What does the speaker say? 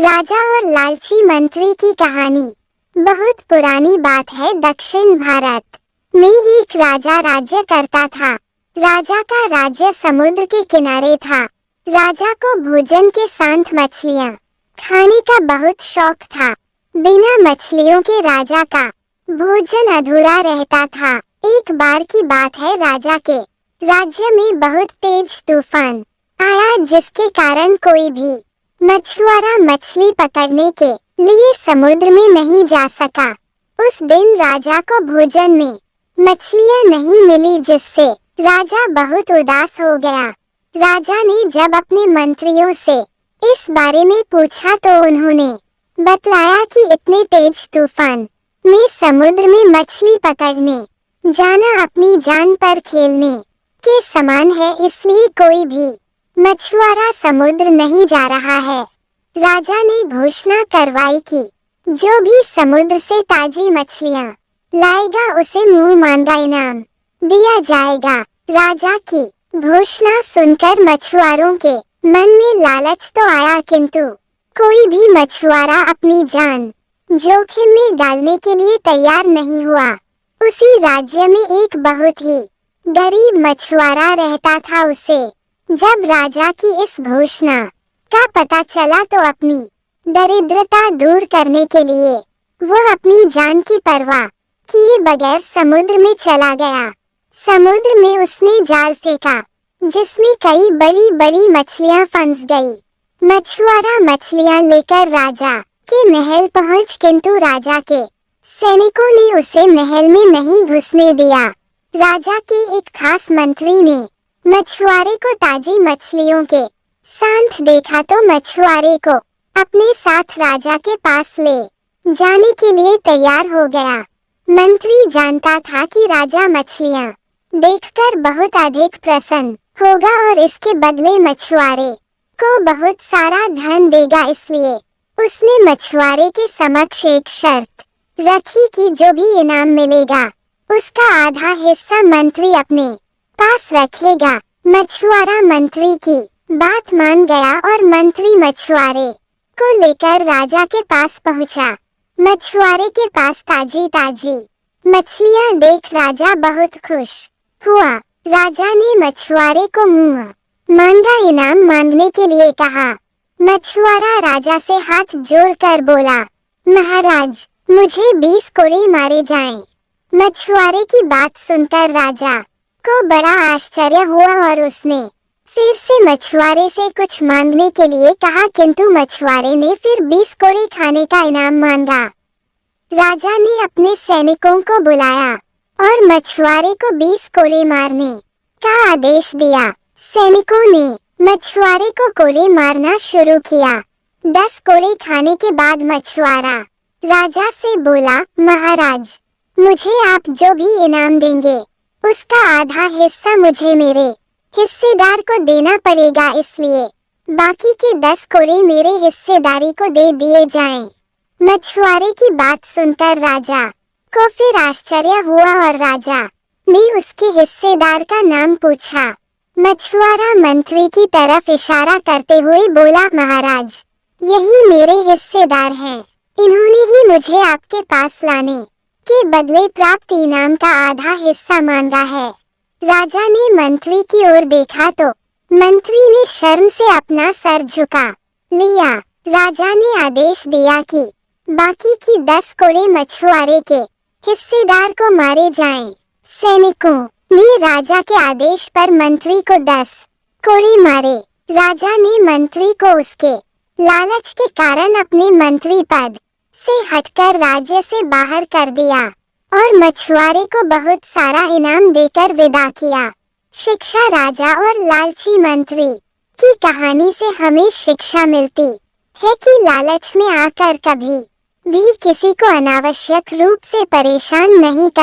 राजा और लालची मंत्री की कहानी। बहुत पुरानी बात है। दक्षिण भारत में एक राजा राज्य करता था। राजा का राज्य समुद्र के किनारे था। राजा को भोजन के साथ मछलियाँ खाने का बहुत शौक था। बिना मछलियों के राजा का भोजन अधूरा रहता था। एक बार की बात है, राजा के राज्य में बहुत तेज तूफान आया, जिसके कारण कोई भी मछुआरा मछली पकड़ने के लिए समुद्र में नहीं जा सका। उस दिन राजा को भोजन में मछलियाँ नहीं मिली, जिससे राजा बहुत उदास हो गया। राजा ने जब अपने मंत्रियों से इस बारे में पूछा तो उन्होंने बतलाया कि इतने तेज तूफान में समुद्र में मछली पकड़ने जाना अपनी जान पर खेलने के समान है, इसलिए कोई भी मछुआरा समुद्र नहीं जा रहा है। राजा ने घोषणा करवाई कि जो भी समुद्र से ताजी मछलियाँ लाएगा उसे मुंह मांगा इनाम दिया जाएगा। राजा की घोषणा सुनकर मछुआरों के मन में लालच तो आया, किंतु कोई भी मछुआरा अपनी जान जोखिम में डालने के लिए तैयार नहीं हुआ। उसी राज्य में एक बहुत ही गरीब मछुआरा रहता था। उसे जब राजा की इस घोषणा का पता चला तो अपनी दरिद्रता दूर करने के लिए वो अपनी जान की परवाह किए बगैर समुद्र में चला गया। समुद्र में उसने जाल फेंका, जिसमें कई बड़ी बड़ी मछलियां फंस गई। मछुआरा मछलियां लेकर राजा के महल पहुंच, किंतु राजा के सैनिकों ने उसे महल में नहीं घुसने दिया। राजा के एक खास मंत्री ने मछुआरे को ताजी मछलियों के साथ देखा तो मछुआरे को अपने साथ राजा के पास ले जाने के लिए तैयार हो गया। मंत्री जानता था कि राजा मछलियाँ देखकर बहुत अधिक प्रसन्न होगा और इसके बदले मछुआरे को बहुत सारा धन देगा, इसलिए उसने मछुआरे के समक्ष एक शर्त रखी कि जो भी इनाम मिलेगा उसका आधा हिस्सा मंत्री अपने पास रखेगा। मछुआरा मंत्री की बात मान गया और मंत्री मछुआरे को लेकर राजा के पास पहुंचा। मछुआरे के पास ताजी ताजी मछलियां देख राजा बहुत खुश हुआ। राजा ने मछुआरे को मुंह मांगा इनाम मांगने के लिए कहा। मछुआरा राजा से हाथ जोड़कर बोला, महाराज मुझे 20 कोड़े मारे जाएं। मछुआरे की बात सुनकर राजा को बड़ा आश्चर्य हुआ और उसने फिर से मछुआरे से कुछ मांगने के लिए कहा, किंतु मछुआरे ने फिर 20 कोड़े खाने का इनाम मांगा। राजा ने अपने सैनिकों को बुलाया और मछुआरे को 20 कोड़े मारने का आदेश दिया। सैनिकों ने मछुआरे को कोड़े मारना शुरू किया। 10 कोड़े खाने के बाद मछुआरा राजा से बोला, महाराज मुझे आप जो भी इनाम देंगे उसका आधा हिस्सा मुझे मेरे हिस्सेदार को देना पड़ेगा, इसलिए बाकी के 10 कोड़े मेरे हिस्सेदारी को दे दिए जाएं। मछुआरे की बात सुनकर राजा को फिर आश्चर्य हुआ और राजा ने उसके हिस्सेदार का नाम पूछा। मछुआरा मंत्री की तरफ इशारा करते हुए बोला, महाराज यही मेरे हिस्सेदार हैं। इन्होंने ही मुझे आपके पास लाने के बदले प्राप्त इनाम का आधा हिस्सा मांगा है। राजा ने मंत्री की ओर देखा तो मंत्री ने शर्म से अपना सर झुका लिया। राजा ने आदेश दिया कि बाकी की 10 कोड़े मछुआरे के हिस्सेदार को मारे जाएं। सैनिकों ने राजा के आदेश पर मंत्री को 10 कोड़े मारे। राजा ने मंत्री को उसके लालच के कारण अपने मंत्री पद से हटकर राज्य से बाहर कर दिया और मछुआरे को बहुत सारा इनाम देकर विदा किया। शिक्षा। राजा और लालची मंत्री की कहानी से हमें शिक्षा मिलती है कि लालच में आकर कभी भी किसी को अनावश्यक रूप से परेशान नहीं कर